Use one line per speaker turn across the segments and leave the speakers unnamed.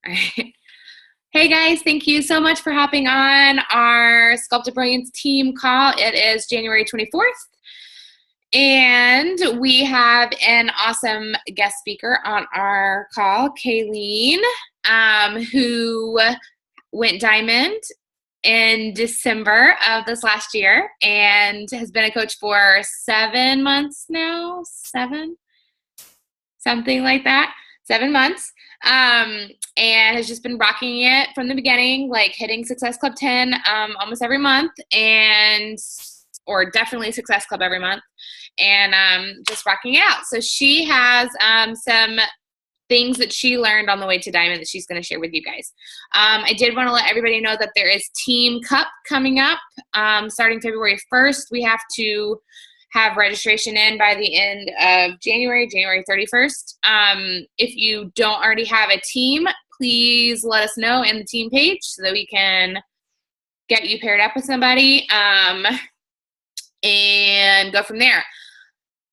All right. Hey guys, thank you so much for hopping on our Sculpt of Brilliance team call. It is January 24th, and we have an awesome guest speaker on our call, Kaylene, who went diamond in December of this last year and has been a coach for 7 months now, something like that, 7 months. And has just been rocking it from the beginning, like hitting Success Club 10 almost every month, or definitely Success Club every month, and just rocking it out. So she has some things that she learned on the way to Diamond that she's going to share with you guys. I did want to let everybody know that there is Team Cup coming up starting February 1st. We have to have registration in by the end of January 31st. If you don't already have a team, please let us know in the team page so that we can get you paired up with somebody and go from there.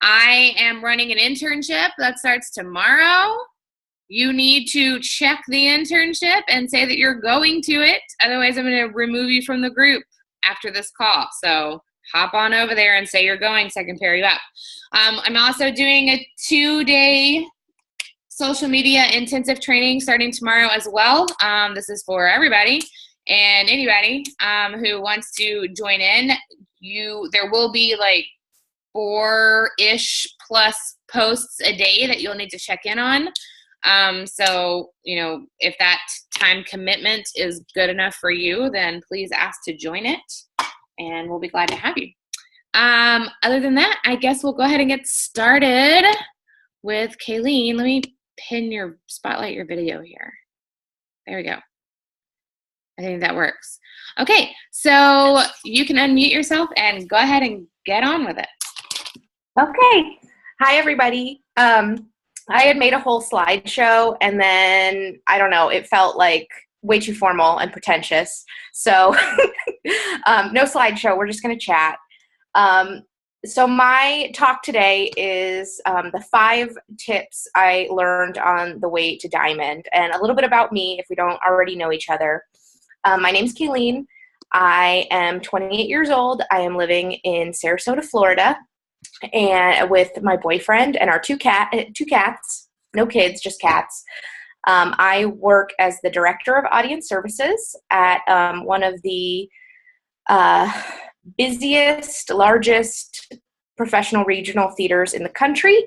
I am running an internship that starts tomorrow. You need to check the internship and say that you're going to it. Otherwise, I'm going to remove you from the group after this call. So hop on over there and say you're going so I can pair you up. I'm also doing a 2-day social media intensive training starting tomorrow as well. This is for everybody and anybody who wants to join in. There will be like 4-ish plus posts a day that you'll need to check in on. So, if that time commitment is good enough for you, then please ask to join it, and we'll be glad to have you. Other than that, I guess we'll go ahead and get started with Kaylene. Let me spotlight your video here. There we go. I think that works. Okay, so you can unmute yourself and go ahead and get on with it.
Okay. Hi, everybody. I had made a whole slideshow, and then, I don't know, it felt like way too formal and pretentious. So no slideshow. We're just going to chat. So my talk today is the 5 tips I learned on the way to Diamond, and a little bit about me if we don't already know each other. My name's Kaylene. I am 28 years old. I am living in Sarasota, Florida, and with my boyfriend and our 2 cats, no kids, just cats. I work as the director of audience services at one of the busiest, largest professional regional theaters in the country.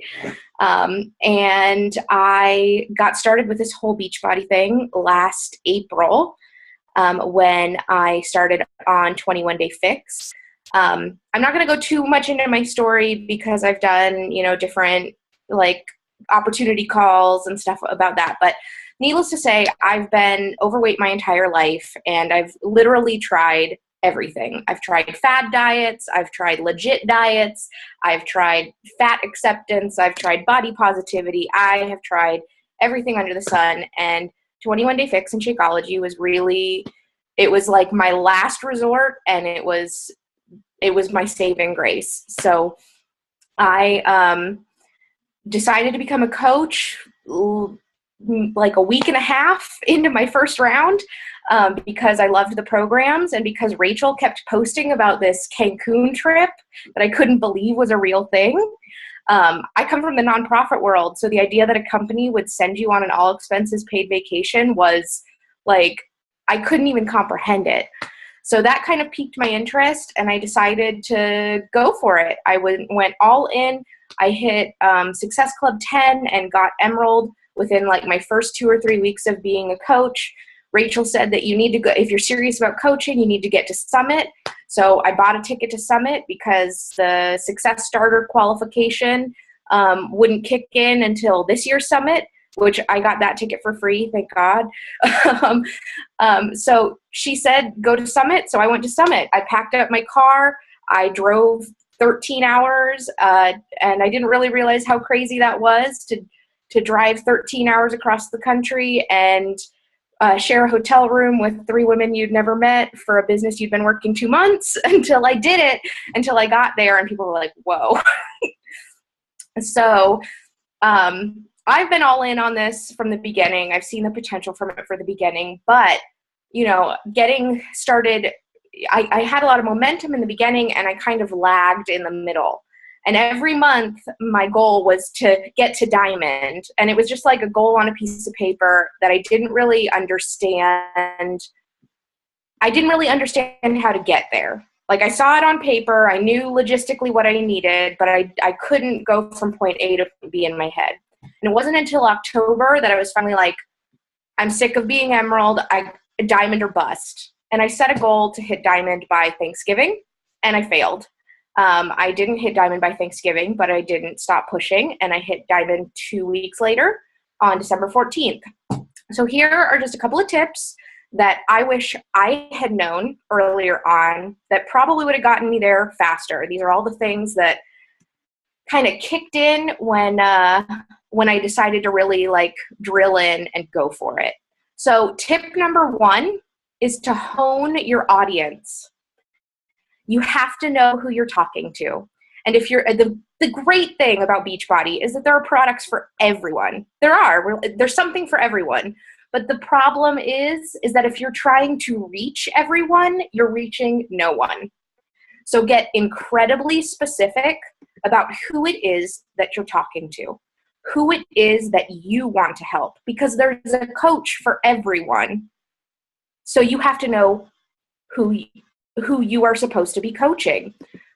And I got started with this whole Beachbody thing last April when I started on 21 Day Fix. I'm not going to go too much into my story because I've done, different opportunity calls and stuff about that. But needless to say, I've been overweight my entire life, and I've literally tried everything. I've tried fad diets. I've tried legit diets. I've tried fat acceptance. I've tried body positivity. I have tried everything under the sun. And 21 Day Fix and Shakeology it was like my last resort, and it was my saving grace. So I decided to become a coach like a week and a half into my first round because I loved the programs, and because Rachel kept posting about this Cancun trip that I couldn't believe was a real thing. I come from the nonprofit world, so the idea that a company would send you on an all expenses paid vacation was like, I couldn't even comprehend it. So that kind of piqued my interest, and I decided to go for it. I went all in. I hit Success Club 10 and got Emerald within my first 2 or 3 weeks of being a coach. Rachel said that you need to go, if you're serious about coaching, you need to get to Summit. So I bought a ticket to Summit because the Success Starter qualification wouldn't kick in until this year's Summit, which I got that ticket for free, thank God. So she said, go to Summit. So I went to Summit. I packed up my car. I drove 13 hours, and I didn't really realize how crazy that was to drive 13 hours across the country and share a hotel room with 3 women you'd never met for a business you'd been working 2 months until I got there, and people were like, whoa. So I've been all in on this from the beginning. I've seen the potential from it for the beginning, but getting started, I had a lot of momentum in the beginning and I kind of lagged in the middle. And every month my goal was to get to diamond. And it was just like a goal on a piece of paper that I didn't really understand. I didn't really understand how to get there. Like, I saw it on paper, I knew logistically what I needed, but I couldn't go from point A to point B in my head. And it wasn't until October that I was finally like, I'm sick of being emerald, diamond or bust. And I set a goal to hit diamond by Thanksgiving, and I failed. I didn't hit diamond by Thanksgiving, but I didn't stop pushing, and I hit diamond 2 weeks later on December 14th. So here are just a couple of tips that I wish I had known earlier on that probably would have gotten me there faster. These are all the things that kind of kicked in when I decided to really like drill in and go for it. So tip number 1 is to hone your audience. You have to know who you're talking to. And if you're the great thing about Beachbody is that there are products for everyone. There's something for everyone. But the problem is that if you're trying to reach everyone, you're reaching no one. So get incredibly specific about who it is that you're talking to, who it is that you want to help, because there's a coach for everyone. So you have to know who you are supposed to be coaching.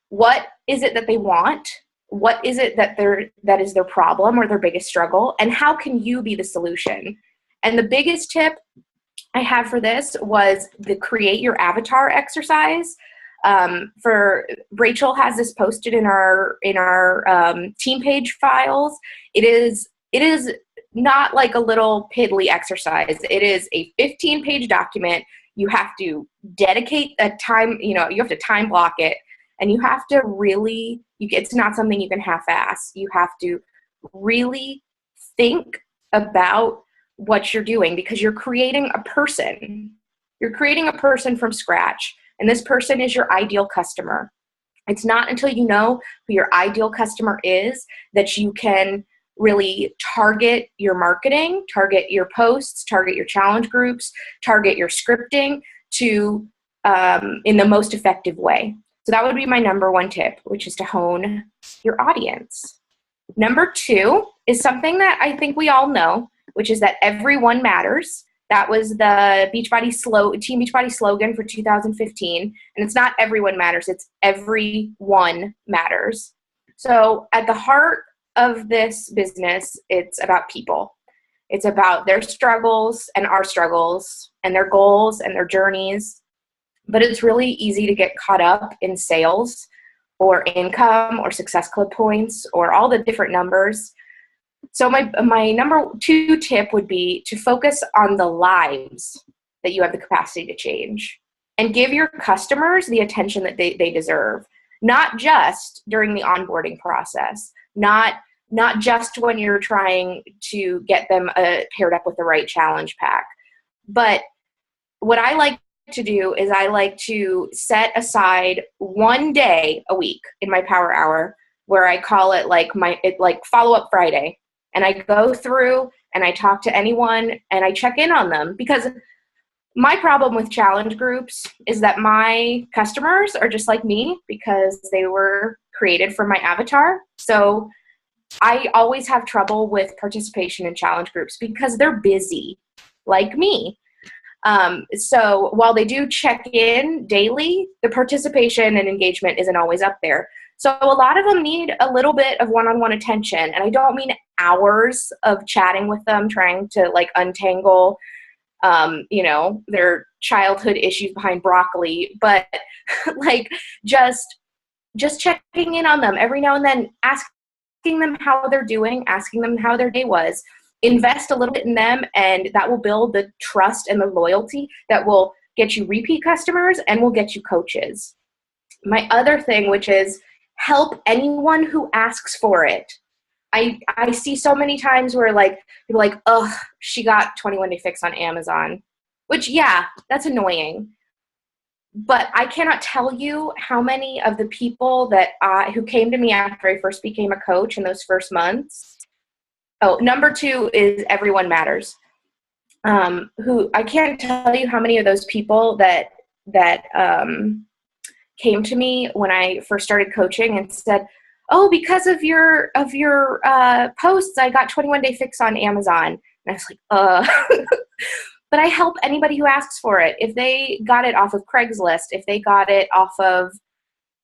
What is it that they want? What is it that is their problem or their biggest struggle? And how can you be the solution? And the biggest tip I had for this was the create your avatar exercise. For Rachel has this posted in our team page files. It is not like a little piddly exercise. It is a 15-page document. You have to dedicate a time, you have to time block it, and you have to really, it's not something you can half-ass. You have to really think about what you're doing, because you're creating a person. You're creating a person from scratch, and this person is your ideal customer. It's not until you know who your ideal customer is that you can really target your marketing, target your posts, target your challenge groups, target your scripting to in the most effective way. So that would be my number 1 tip, which is to hone your audience. Number 2 is something that I think we all know, which is that everyone matters. That was the Team Beachbody slogan for 2015. And it's not everyone matters, it's everyone matters. So at the heart of this business, it's about people. It's about their struggles and our struggles and their goals and their journeys. But it's really easy to get caught up in sales or income or Success Club points or all the different numbers. So my number 2 tip would be to focus on the lives that you have the capacity to change, and give your customers the attention that they deserve, not just during the onboarding process, not just when you're trying to get them paired up with the right challenge pack. But what I like to do is I like to set aside 1 day a week in my power hour where I call it like follow-up Friday. And I go through and I talk to anyone and I check in on them, because my problem with challenge groups is that my customers are just like me, because they were created for my avatar. So I always have trouble with participation in challenge groups because they're busy like me. So while they do check in daily, the participation and engagement isn't always up there. So a lot of them need a little bit of one-on-one attention. And I don't mean hours of chatting with them, trying to like untangle, their childhood issues behind broccoli, but like just checking in on them every now and then, asking them how they're doing, asking them how their day was. Invest a little bit in them, and that will build the trust and the loyalty that will get you repeat customers and will get you coaches. My other thing, which is help anyone who asks for it. I see so many times where like people are like, oh, she got 21 Day Fix on Amazon, which, yeah, that's annoying. But I cannot tell you how many of the people that who came to me after I first became a coach in those first months Oh, number 2 is everyone matters. Who I can't tell you how many of those people that came to me when I first started coaching and said, "Oh, because of your posts, I got 21 Day Fix on Amazon." And I was like, but I help anybody who asks for it. If they got it off of Craigslist, if they got it off of,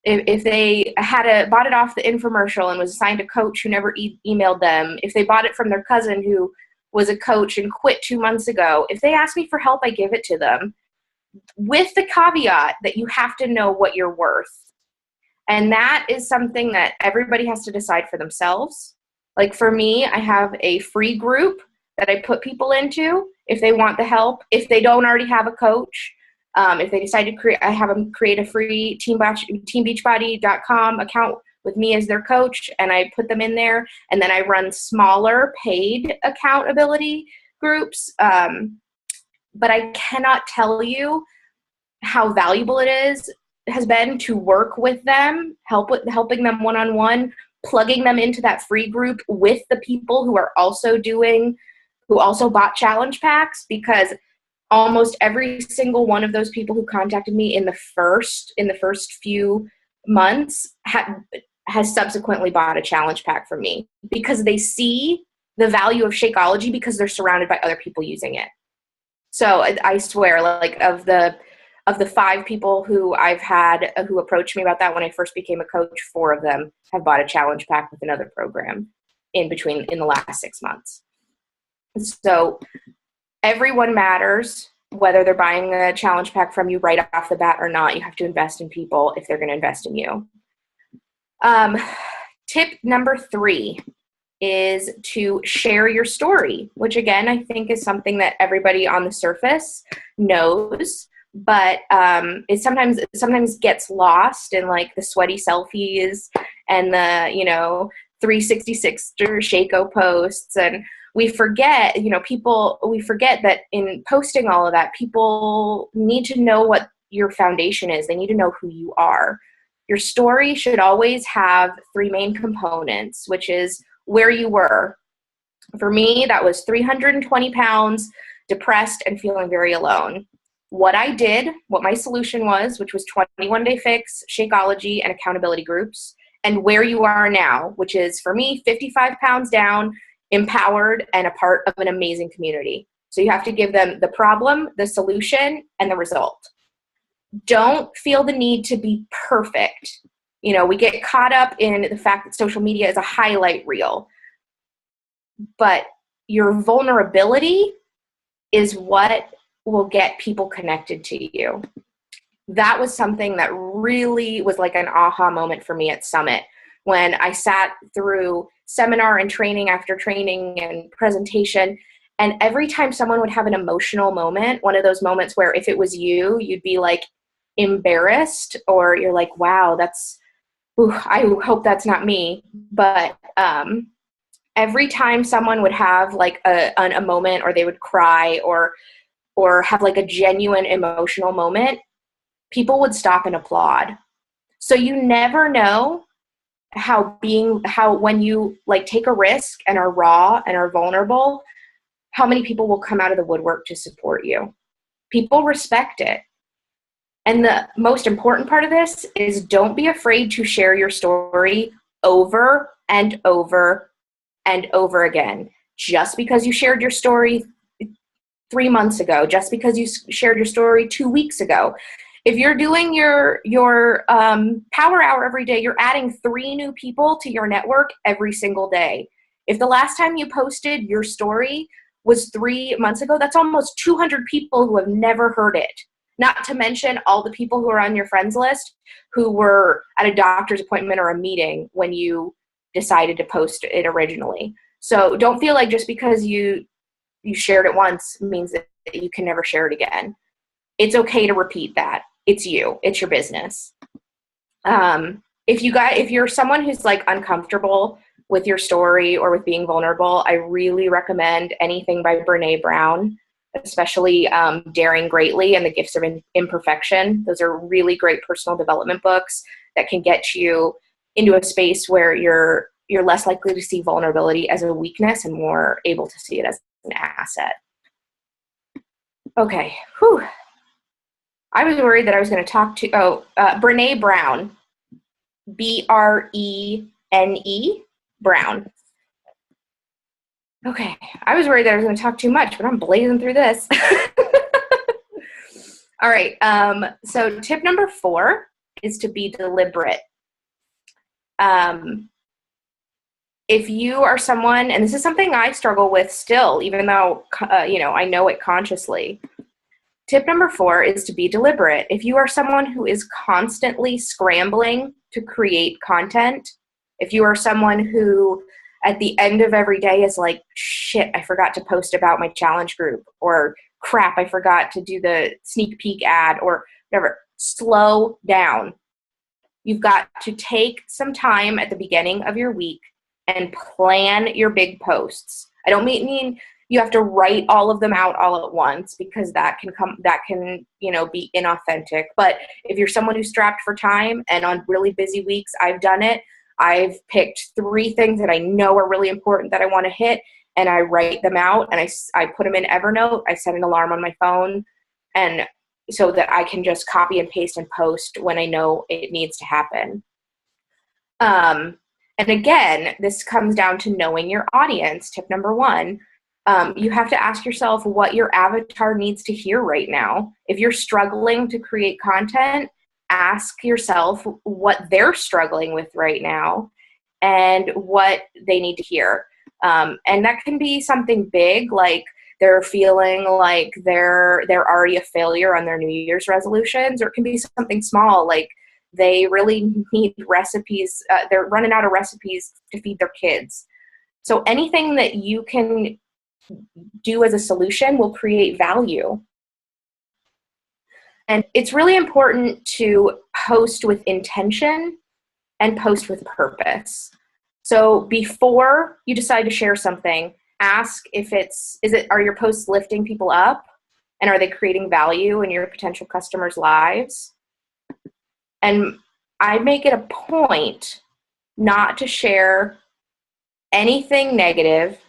if they bought it off the infomercial and was assigned a coach who never emailed them, if they bought it from their cousin who was a coach and quit 2 months ago, if they ask me for help, I give it to them, with the caveat that you have to know what you're worth. And that is something that everybody has to decide for themselves. Like for me, I have a free group that I put people into if they want the help. If they don't already have a coach, if they decide to create, I have them create a free teambeachbody.com account with me as their coach, and I put them in there. And then I run smaller paid accountability groups. But I cannot tell you how valuable has been to work with them, helping them one-on-one, plugging them into that free group with the people who also bought challenge packs, because almost every single one of those people who contacted me in the first few months has subsequently bought a challenge pack from me, because they see the value of Shakeology because they're surrounded by other people using it. So I swear, like of the 5 people who I've had who approached me about that when I first became a coach, 4 of them have bought a challenge pack with another program in the last 6 months. So everyone matters, whether they're buying a challenge pack from you right off the bat or not. You have to invest in people if they're going to invest in you. Tip number 3 is to share your story, which again, I think is something that everybody on the surface knows, but it sometimes gets lost in like the sweaty selfies and the 366 Shako posts, and we forget that in posting all of that, people need to know what your foundation is. They need to know who you are. Your story should always have 3 main components, which is where you were. For me, that was 320 pounds, depressed, and feeling very alone. What I did, what my solution was, which was 21 Day Fix, Shakeology, and accountability groups, and where you are now, which is, for me, 55 pounds down, empowered, and a part of an amazing community. So you have to give them the problem, the solution, and the result. Don't feel the need to be perfect. We get caught up in the fact that social media is a highlight reel, but your vulnerability is what will get people connected to you. That was something that really was like an aha moment for me at Summit, when I sat through seminar and training after training and presentation, and every time someone would have an emotional moment, one of those moments where if it was you, you'd be like embarrassed, or you're like, wow, I hope that's not me. But every time someone would have like a moment, or they would cry or have like a genuine emotional moment, people would stop and applaud. So you never know how when you like take a risk and are raw and are vulnerable, how many people will come out of the woodwork to support you. People respect it. And the most important part of this is, don't be afraid to share your story over and over and over again. Just because you shared your story 3 months ago, just because you shared your story 2 weeks ago. If you're doing your power hour every day, you're adding 3 new people to your network every single day. If the last time you posted your story was 3 months ago, that's almost 200 people who have never heard it. Not to mention all the people who are on your friends list who were at a doctor's appointment or a meeting when you decided to post it originally. So don't feel like just because you shared it once means that you can never share it again. It's okay to repeat that. It's you. It's your business. If you're someone who's like uncomfortable with your story or with being vulnerable, I really recommend anything by Brené Brown, especially Daring Greatly and The Gifts of Imperfection. Those are really great personal development books that can get you into a space where you're you're less likely to see vulnerability as a weakness and more able to see it as an asset. Okay, whew. I was worried that I was going to talk to, Brene Brown, Brene Brown. Okay, I was worried that I was going to talk too much, but I'm blazing through this. All right, so tip number 4 is to be deliberate. If you are someone, and this is something I struggle with still, even though, I know it consciously. Tip number 4 is to be deliberate. If you are someone who is constantly scrambling to create content, if you are someone who at the end of every day is like, shit, I forgot to post about my challenge group, or crap, I forgot to do the sneak peek ad, or whatever, slow down. You've got to take some time at the beginning of your week and plan your big posts. I don't mean you have to write all of them out all at once, because that can be inauthentic. But if you're someone who's strapped for time, and on really busy weeks, I've done it. I've picked 3 things that I know are really important that I want to hit, and I write them out, and I put them in Evernote. I set an alarm on my phone, and so that I can just copy and paste and post when I know it needs to happen. And again, this comes down to knowing your audience. Tip number 1. You have to ask yourself what your avatar needs to hear right now. If you're struggling to create content, ask yourself what they're struggling with right now and what they need to hear. And that can be something big, like they're feeling like they're already a failure on their New Year's resolutions, or it can be something small, like they really need recipes. They're running out of recipes to feed their kids. So anything that you can do as a solution will create value. And it's really important to post with intention and post with purpose. So before you decide to share something, ask are your posts lifting people up, and are they creating value in your potential customers' lives? And I make it a point not to share anything negative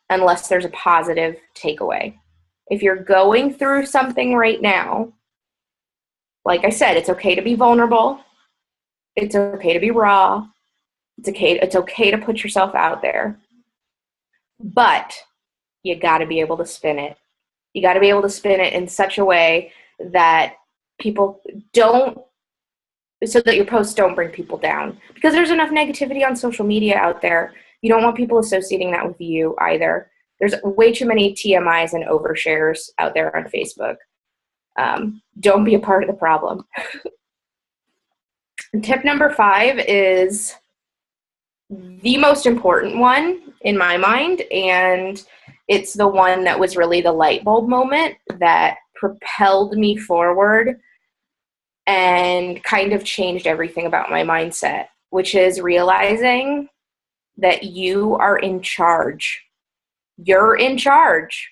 unless there's a positive takeaway. If you're going through something right now, like I said, it's okay to be vulnerable. It's okay to be raw. It's okay to put yourself out there. But you got to be able to spin it. You got to be able to spin it in such a way that so that your posts don't bring people down. Because there's enough negativity on social media out there. You don't want people associating that with you either. There's way too many TMIs and overshares out there on Facebook. Don't be a part of the problem. Tip number 5 is the most important one in my mind, and it's the one that was really the light bulb moment that propelled me forward and kind of changed everything about my mindset, which is realizing that you are in charge. You're in charge.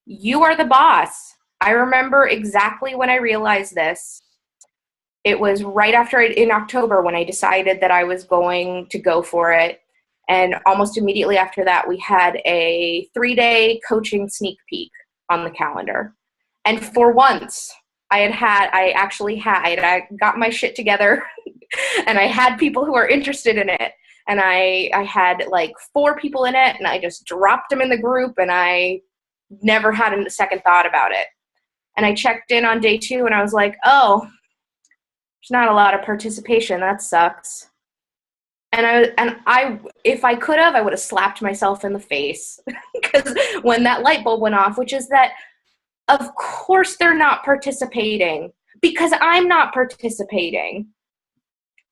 You are the boss. I remember exactly when I realized this. It was right after in October when I decided that I was going to go for it. And almost immediately after that, we had a 3-day coaching sneak peek on the calendar. And for once, I got my shit together and I had people who are interested in it. And I had like 4 people in it, and I just dropped them in the group, and I never had a second thought about it. And I checked in on day 2, and I was like, oh, there's not a lot of participation. That sucks. And I, if I could have, I would have slapped myself in the face. Because when that light bulb went off, which is that, of course they're not participating, because I'm not participating.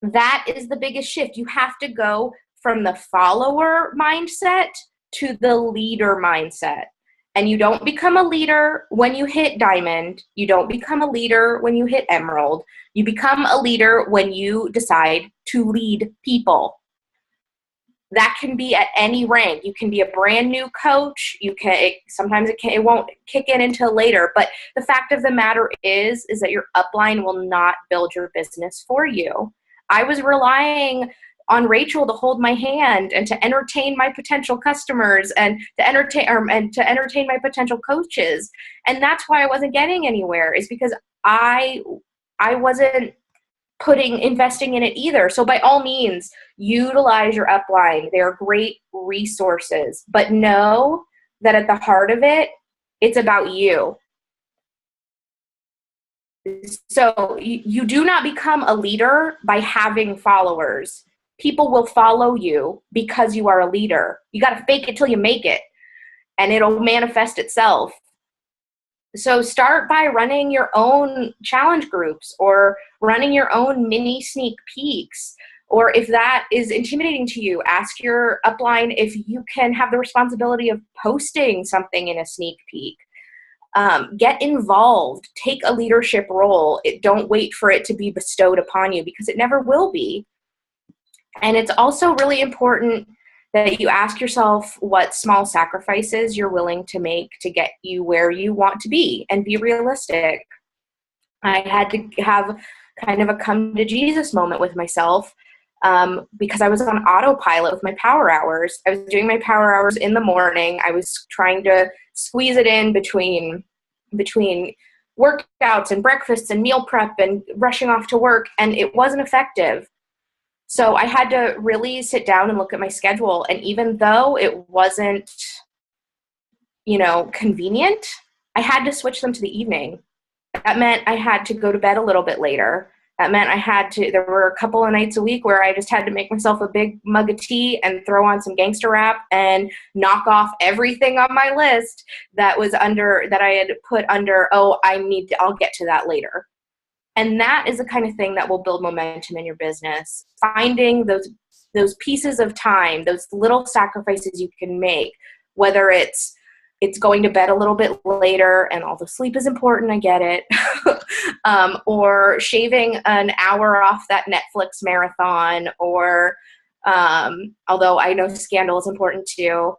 That is the biggest shift. You have to go from the follower mindset to the leader mindset. And you don't become a leader when you hit diamond. You don't become a leader when you hit emerald. You become a leader when you decide to lead people. That can be at any rank. You can be a brand new coach. It won't kick in until later. But the fact of the matter is that your upline will not build your business for you. I was relying on Rachel to hold my hand and to entertain my potential customers and to entertain my potential coaches. And that's why I wasn't getting anywhere, is because I wasn't investing in it either. So by all means, utilize your upline. They're great resources, but know that at the heart of it, it's about you. So you do not become a leader by having followers. People will follow you because you are a leader. You got to fake it till you make it, and it'll manifest itself. So start by running your own challenge groups or running your own mini sneak peeks. Or if that is intimidating to you, ask your upline if you can have the responsibility of posting something in a sneak peek. Get involved. Take a leadership role. Don't wait for it to be bestowed upon you, because it never will be. And it's also really important that you ask yourself what small sacrifices you're willing to make to get you where you want to be, and be realistic. I had to have kind of a come to Jesus moment with myself, because I was on autopilot with my power hours. I was doing my power hours in the morning. I was trying to squeeze it in between workouts and breakfasts and meal prep and rushing off to work, and it wasn't effective. So I had to really sit down and look at my schedule. And even though it wasn't, convenient, I had to switch them to the evening. That meant I had to go to bed a little bit later. That meant there were a couple of nights a week where I just had to make myself a big mug of tea and throw on some gangster rap and knock off everything on my list that I had put under, I'll get to that later. And that is the kind of thing that will build momentum in your business. Finding those pieces of time, those little sacrifices you can make, whether it's going to bed a little bit later, and although sleep is important, I get it, or shaving an hour off that Netflix marathon, or although I know Scandal is important too,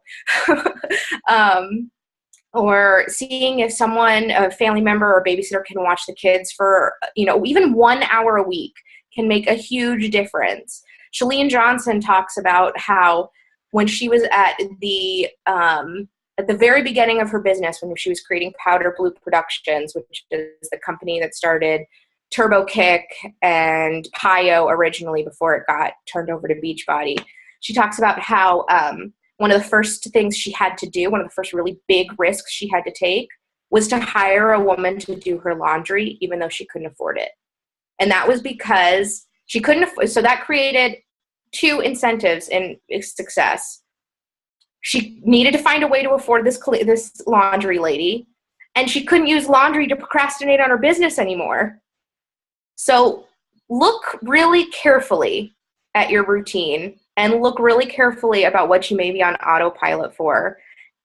or seeing if a family member or babysitter can watch the kids for, even 1 hour a week can make a huge difference. Chalene Johnson talks about how when she was at the very beginning of her business, when she was creating Powder Blue Productions, which is the company that started Turbo Kick and Pio originally before it got turned over to Beachbody, she talks about how one of the first things she had to do, one of the first really big risks she had to take, was to hire a woman to do her laundry, even though she couldn't afford it. And that was because she couldn't afford. So that created two incentives in success. She needed to find a way to afford this laundry lady, and she couldn't use laundry to procrastinate on her business anymore. So look really carefully at your routine, and look really carefully about what you may be on autopilot for,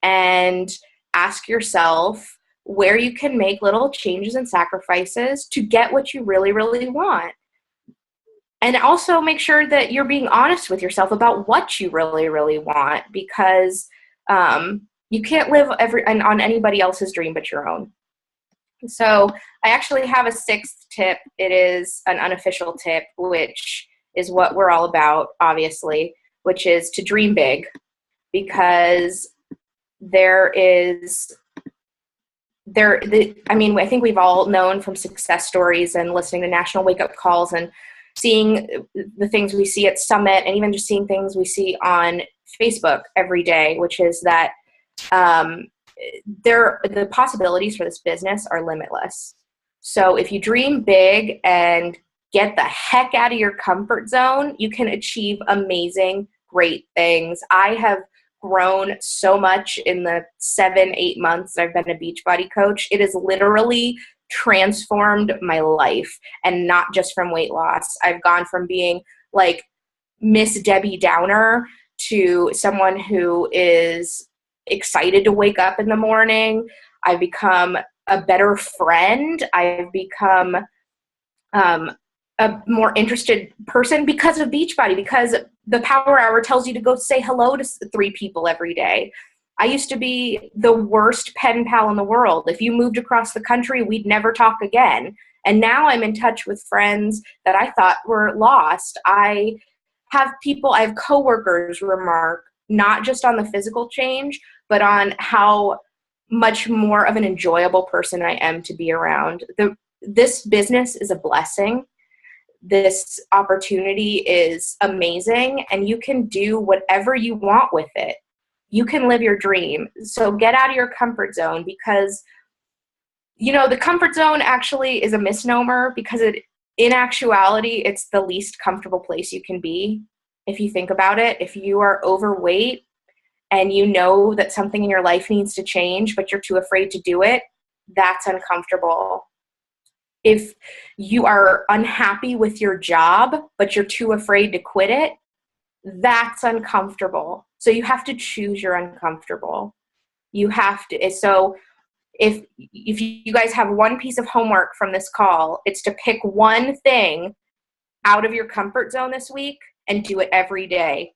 and ask yourself where you can make little changes and sacrifices to get what you really, really want. And also make sure that you're being honest with yourself about what you really, really want, because you can't live on anybody else's dream but your own. So I actually have a sixth tip. It is an unofficial tip, which is what we're all about, obviously, which is to dream big, because I think we've all known from success stories and listening to national wake-up calls and seeing the things we see at Summit, and even just seeing things we see on Facebook every day, which is that the possibilities for this business are limitless. So if you dream big and get the heck out of your comfort zone, you can achieve amazing, great things. I have grown so much in the 7-8 months I've been a Beachbody coach. It has literally transformed my life, and not just from weight loss. I've gone from being like Miss Debbie Downer to someone who is excited to wake up in the morning. I've become a better friend. I've become a more interested person because of Beachbody, because the Power Hour tells you to go say hello to 3 people every day. I used to be the worst pen pal in the world. If you moved across the country, we'd never talk again. And now I'm in touch with friends that I thought were lost. I I have coworkers remark not just on the physical change, but on how much more of an enjoyable person I am to be around. This business is a blessing. This opportunity is amazing, and you can do whatever you want with it. You can live your dream. So get out of your comfort zone, because the comfort zone actually is a misnomer, because in actuality, it's the least comfortable place you can be. If you think about it, if you are overweight and you know that something in your life needs to change, but you're too afraid to do it, that's uncomfortable. If you are unhappy with your job, but you're too afraid to quit it, that's uncomfortable. So you have to choose your uncomfortable. You have to. So if you guys have one piece of homework from this call, it's to pick one thing out of your comfort zone this week and do it every day.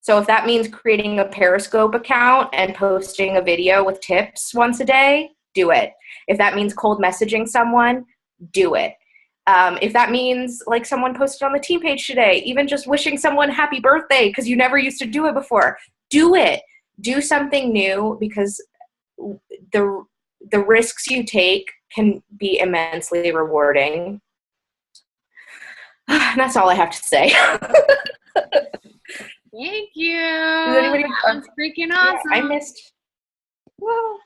So if that means creating a Periscope account and posting a video with tips once a day, do it. If that means cold messaging someone, do it. If that means, like someone posted on the team page today, even just wishing someone happy birthday because you never used to do it before, do it. Do something new, because the risks you take can be immensely rewarding. That's all I have to say.
Thank you.
That
was freaking awesome.
Yeah, I missed. Well,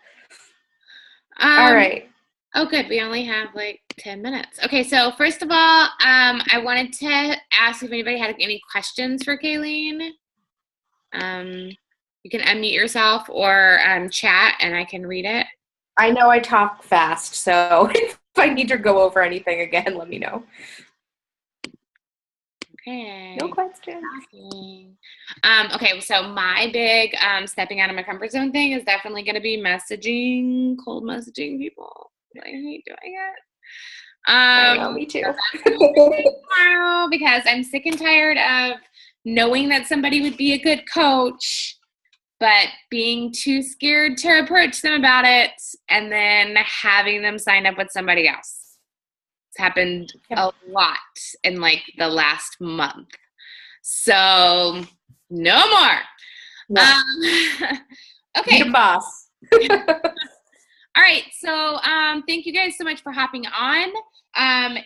all
right.
Oh, good. We only have like 10 minutes. Okay, so first of all, I wanted to ask if anybody had any questions for Kaylene. You can unmute yourself or chat, and I can read it.
I know I talk fast, so if I need to go over anything again, let me know.
Okay.
No questions.
Okay, so my big stepping out of my comfort zone thing is definitely going to be cold messaging people. I hate doing it.
I know, me too.
Tomorrow, because I'm sick and tired of knowing that somebody would be a good coach, but being too scared to approach them about it, and then having them sign up with somebody else. It's happened a lot in like the last month. So no more.
No.
Okay.
Be the boss.
All right. So thank you guys so much for hopping on.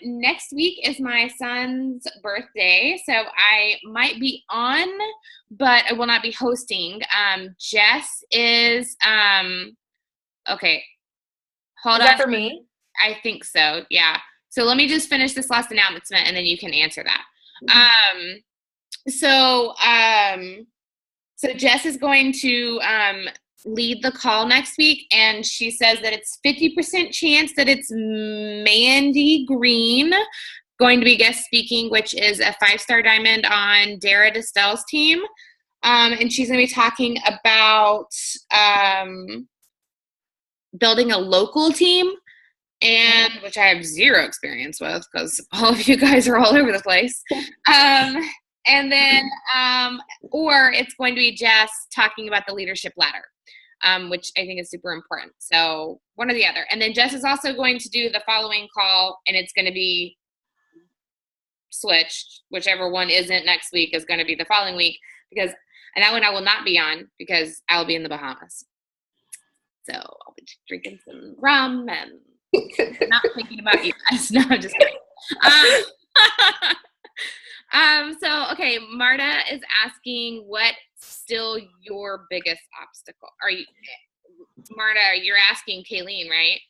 Next week is my son's birthday, so I might be on, but I will not be hosting. Jess is okay. Hold on.
Is that for me?
I think so. Yeah. So let me just finish this last announcement, and then you can answer that. So Jess is going to lead the call next week, and she says that it's 50% chance that it's Mandy Green going to be guest speaking, which is a 5-star diamond on Dara Distel's team. And she's going to be talking about building a local team, and which I have zero experience with because all of you guys are all over the place. And then, or it's going to be Jess talking about the leadership ladder, which I think is super important. So one or the other. And then Jess is also going to do the following call, and it's going to be switched. Whichever one isn't next week is going to be the following week, and that one I will not be on because I'll be in the Bahamas. So I'll be drinking some rum and not thinking about you guys. No, I'm just kidding. So, okay, Marta is asking, what's still your biggest obstacle? Marta, you're asking Kaylene, right?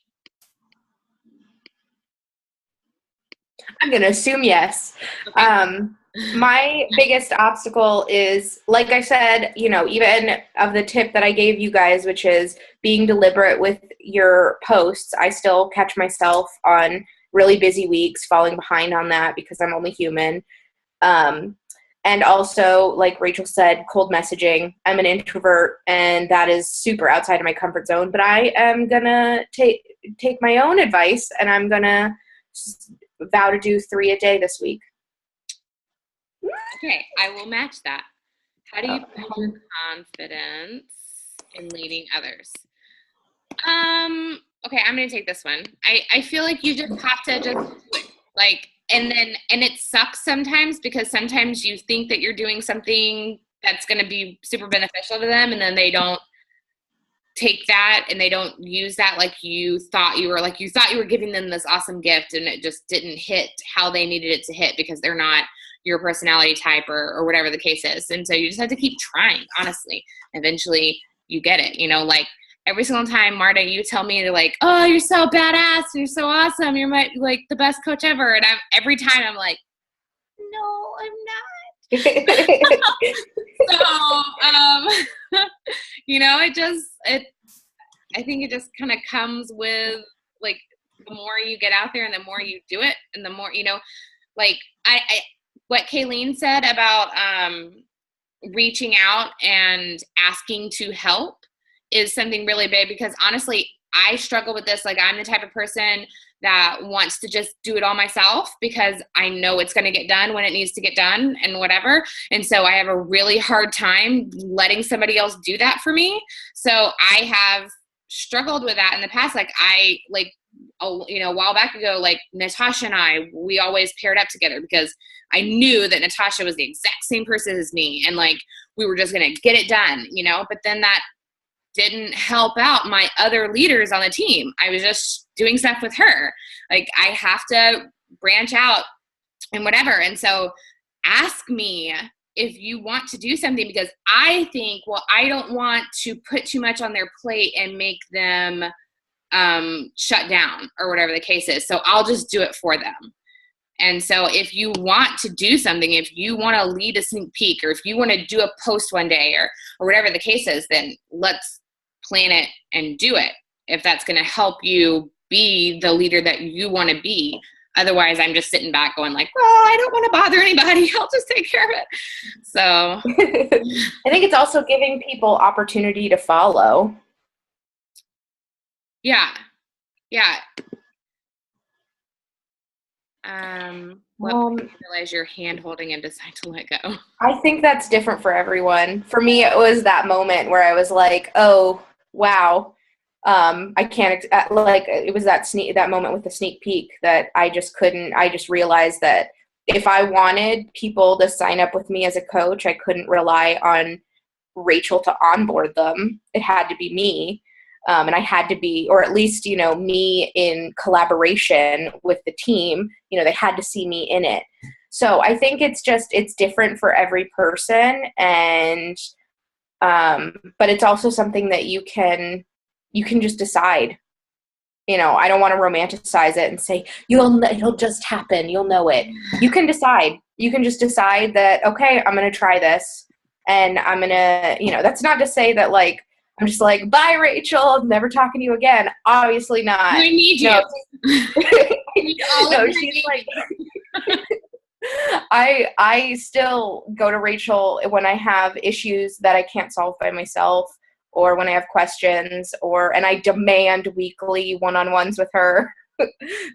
I'm going to assume yes. Okay. My biggest obstacle is, like I said, even of the tip that I gave you guys, which is being deliberate with your posts. I still catch myself on really busy weeks falling behind on that because I'm only human. And also, like Rachel said, cold messaging. I'm an introvert, and that is super outside of my comfort zone. But I am going to take my own advice, and I'm going to vow to do 3 a day this week.
Okay, I will match that. How do you build your confidence in leading others? Okay, I'm going to take this one. I feel like you just have to and it sucks sometimes because sometimes you think that you're doing something that's going to be super beneficial to them, and then they don't take that and they don't use that like you thought you were giving them this awesome gift, and it just didn't hit how they needed it to hit because they're not your personality type or whatever the case is. And so you just have to keep trying, honestly. Eventually you get it, like every single time, Marta, you tell me to like, oh, you're so badass, and you're so awesome, you're my like the best coach ever, and every time I'm like, no, I'm not. So I think it just kind of comes with like the more you get out there and the more you do it and the more like I what Kaylene said about reaching out and asking to help is something really big, because honestly I struggle with this. Like, I'm the type of person that wants to just do it all myself because I know it's going to get done when it needs to get done and whatever. And so I have a really hard time letting somebody else do that for me. So I have struggled with that in the past. Like, a while back ago, like Natasha and we always paired up together because I knew that Natasha was the exact same person as me. And like, we were just going to get it done, but then that didn't help out my other leaders on the team. I was just doing stuff with her. Like, I have to branch out and whatever. And so ask me if you want to do something, because I think, well, I don't want to put too much on their plate and make them shut down or whatever the case is. So I'll just do it for them. And so if you want to do something, if you want to lead a sneak peek, or if you want to do a post one day or whatever the case is, then let's plan it and do it if that's going to help you be the leader that you want to be. Otherwise, I'm just sitting back going like, well, I don't want to bother anybody. I'll just take care of it. So
I think it's also giving people opportunity to follow.
Yeah. What made you realize you're hand holding and decide to let go?
I think that's different for everyone. For me, it was that moment where I was like, oh, wow. I can't, it was that moment with the sneak peek that I just couldn't, I just realized that if I wanted people to sign up with me as a coach, I couldn't rely on Rachel to onboard them. It had to be me. And I had to be, or at least, me in collaboration with the team, they had to see me in it. So I think it's different for every person. And, but it's also something that you can just decide. I don't want to romanticize it and say, it'll just happen. You'll know it. You can decide. You can just decide that, okay, I'm going to try this. And I'm going to, that's not to say that like, I'm just like, bye, Rachel, I'm never talking to you again. Obviously not.
We need you.
No, she's like, I still go to Rachel when I have issues that I can't solve by myself, or when I have questions, and I demand weekly one-on-ones with her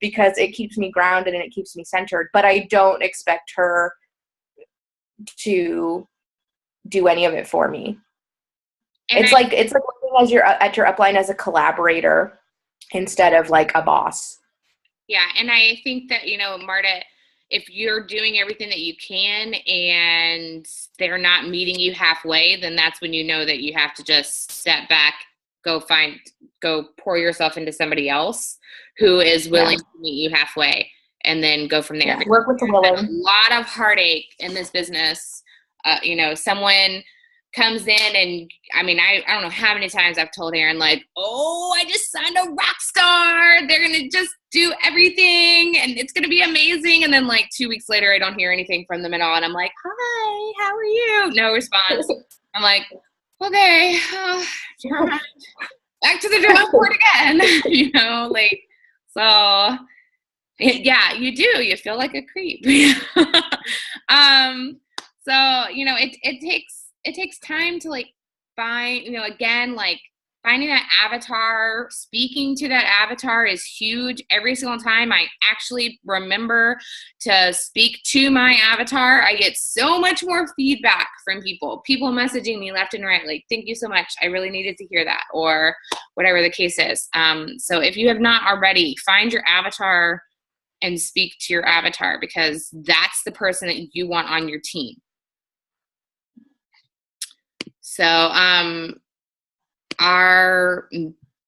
because it keeps me grounded and it keeps me centered. But I don't expect her to do any of it for me. And it's like working as at your upline as a collaborator instead of like a boss.
Yeah, and I think that, Marta, if you're doing everything that you can and they're not meeting you halfway, then that's when you know that you have to just step back, go pour yourself into somebody else who is willing to meet you halfway, and then go from there.
Yeah, work with the willing.
A lot of heartache in this business. Someone comes in and I don't know how many times I've told Aaron like, oh, I just signed a rock star. They're going to just do everything and it's going to be amazing. And then like 2 weeks later, I don't hear anything from them at all. And I'm like, hi, how are you? No response. I'm like, okay, back to the drawing board again, so yeah, you do. You feel like a creep. So, it takes time to like find, again, like finding that avatar, speaking to that avatar is huge. Every single time I actually remember to speak to my avatar, I get so much more feedback from people messaging me left and right. Like, thank you so much. I really needed to hear that, or whatever the case is. So if you have not already, find your avatar and speak to your avatar, because that's the person that you want on your team. So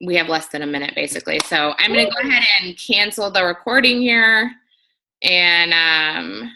we have less than a minute basically. So I'm going to go ahead and cancel the recording here. And